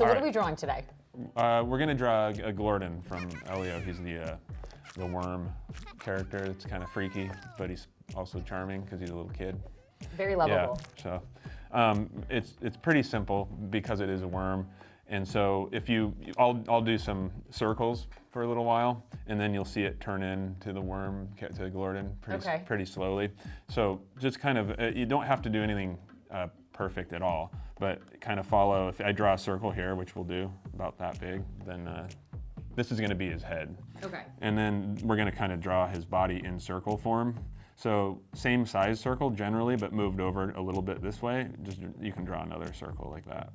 So what are we drawing today? We're gonna draw a Glordon from Elio. He's the worm character. It's kind of freaky, but he's also charming because he's a little kid. Very lovable. Yeah, so it's pretty simple because it is a worm. And so I'll do some circles for a little while, and then you'll see it turn into the worm, to Glordon pretty slowly. So just kind of, you don't have to do anything perfect at all, but kind of follow. If I draw a circle here, which we'll do about that big, then this is gonna be his head. Okay. And then we're gonna kind of draw his body in circle form. So same size circle generally, but moved over a little bit this way. You can draw another circle like that.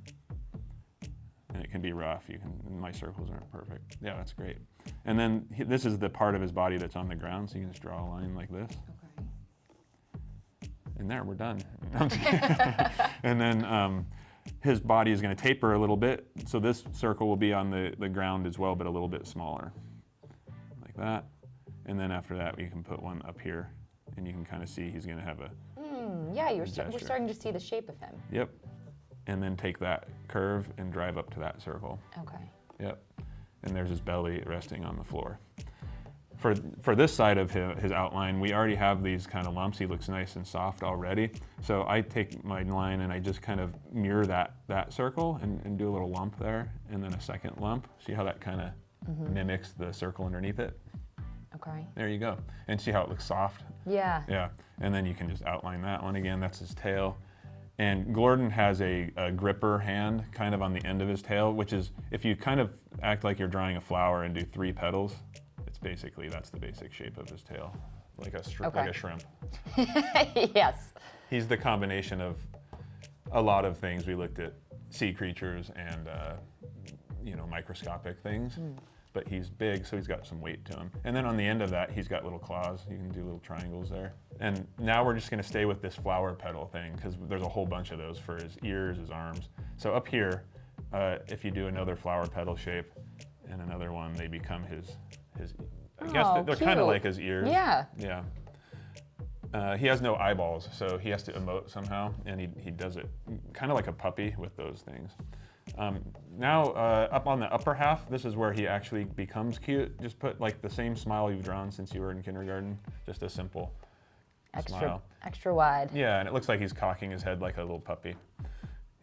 And it can be rough. My circles aren't perfect. Yeah, that's great. And then this is the part of his body that's on the ground, so you can just draw a line like this. Okay. And there, we're done. And then his body is going to taper a little bit, so this circle will be on the ground as well, but a little bit smaller, like that. And then after that, we can put one up here, and you can kind of see he's going to have a yeah, we're starting to see the shape of him. Yep. And then take that curve and drive up to that circle. Okay. Yep. And there's his belly resting on the floor. For this side of his outline, we already have these kind of lumps. He looks nice and soft already. So I take my line and I just kind of mirror that circle and do a little lump there, and then a second lump. See how that kind of mimics the circle underneath it? Okay. There you go. And see how it looks soft? Yeah. Yeah. And then you can just outline that one again. That's his tail. And Glordon has a gripper hand kind of on the end of his tail, which is, if you kind of act like you're drawing a flower and do 3 petals, that's the basic shape of his tail, like a shrimp. Yes. He's the combination of a lot of things. We looked at sea creatures and microscopic things, but he's big, so he's got some weight to him. And then on the end of that, he's got little claws. You can do little triangles there. And now we're just gonna stay with this flower petal thing, because there's a whole bunch of those for his ears, his arms. So up here, if you do another flower petal shape and another one, they become his I guess they're kind of like his ears. Yeah. Yeah. He has no eyeballs, so he has to emote somehow, and he does it kind of like a puppy with those things. Now, up on the upper half, this is where he actually becomes cute. Just put like the same smile you've drawn since you were in kindergarten, just a simple smile. Extra wide. Yeah, and it looks like he's cocking his head like a little puppy.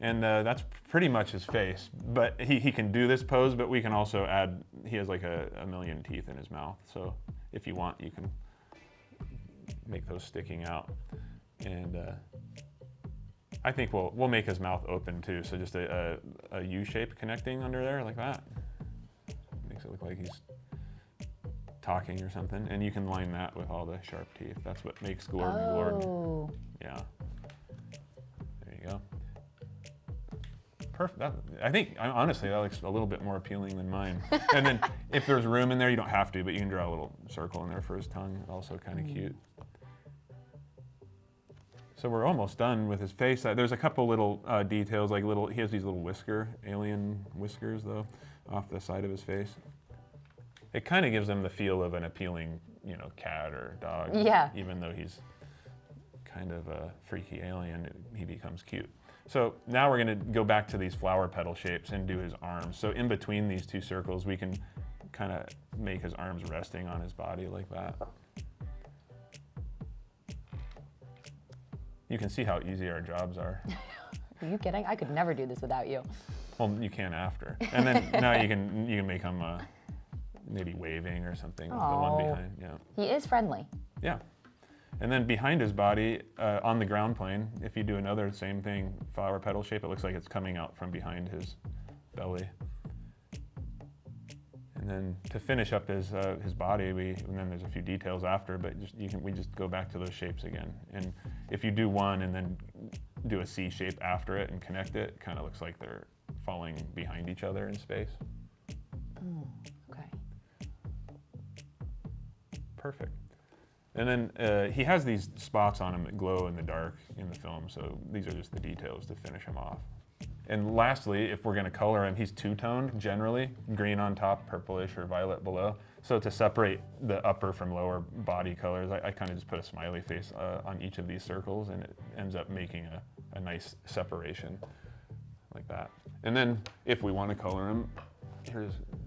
And that's pretty much his face. But he can do this pose, but we can also add, he has like a million teeth in his mouth. So if you want, you can make those sticking out. And I think we'll make his mouth open too. So just a U shape connecting under there like that. Makes it look like he's talking or something. And you can line that with all the sharp teeth. That's what makes Glordon. Yeah. There you go. Perfect. I think, honestly, that looks a little bit more appealing than mine. And then if there's room in there, you don't have to, but you can draw a little circle in there for his tongue. Also kind of cute. So we're almost done with his face. There's a couple little details, like he has these little alien whiskers though, off the side of his face. It kind of gives him the feel of an appealing, cat or dog. Yeah. Even though he's kind of a freaky alien, he becomes cute. So now we're gonna go back to these flower petal shapes and do his arms. So in between these 2 circles, we can kind of make his arms resting on his body like that. You can see how easy our jobs are. Are you kidding? I could never do this without you. Well, you can after. And then now you can make him maybe waving or something with the one behind. Yeah. He is friendly. Yeah. And then behind his body, on the ground plane, if you do another same thing, flower petal shape, it looks like it's coming out from behind his belly. And then to finish up his body, and then there's a few details after, but we just go back to those shapes again. And if you do one and then do a C shape after it and connect it, it kind of looks like they're falling behind each other in space. Okay. Perfect. And then he has these spots on him that glow in the dark in the film, so these are just the details to finish him off. And lastly, if we're going to color him, he's two-toned generally, green on top, purplish or violet below. So to separate the upper from lower body colors, I kind of just put a smiley face on each of these circles, and it ends up making a nice separation like that. And then if we want to color them,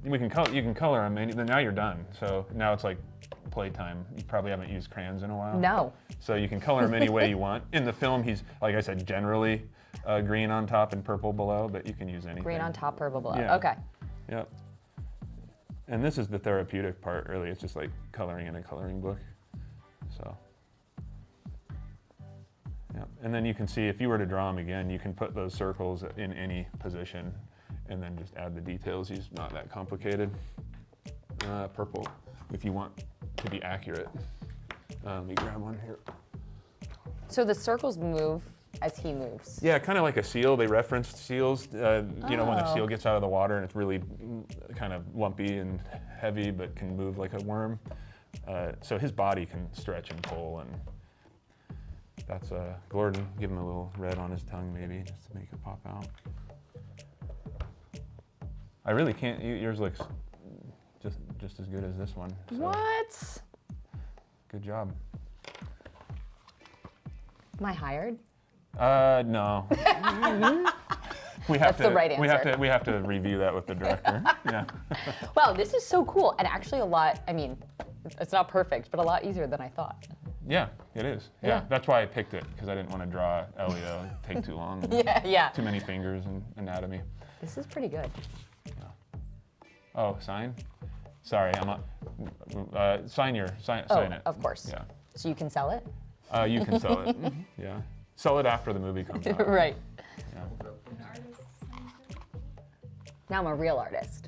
you can color them, and then now you're done. So now it's like playtime. You probably haven't used crayons in a while. No. So you can color him any way you want. In the film, he's, like I said, generally green on top and purple below, but you can use anything. Green on top, purple below. Yeah. Okay. Yep. And this is the therapeutic part, really. It's just like coloring in a coloring book. So, yep. And then you can see, if you were to draw them again, you can put those circles in any position and then just add the details. It's not that complicated. Purple, if you want to be accurate. Let me grab one here. So the circles move as he moves. Yeah, kind of like a seal. They referenced seals. You know, when a seal gets out of the water and it's really kind of lumpy and heavy, but can move like a worm. So his body can stretch and pull, and that's Glordon. Give him a little red on his tongue, maybe, just to make it pop out. I really can't. Yours looks just as good as this one. So. What? Good job. Am I hired? No. That's the right answer. We have to review that with the director. Yeah. Wow, this is so cool, and actually a lot. I mean, it's not perfect, but a lot easier than I thought. Yeah, it is. Yeah. That's why I picked it, because I didn't want to draw Elio. It'd take too long. Yeah. Too many fingers and anatomy. This is pretty good. Yeah. Oh, sign? Sorry, I'm not. Sign it. Of course. Yeah. So you can sell it? You can sell it. Yeah. Sell it after the movie comes out. Right. Yeah. Now I'm a real artist.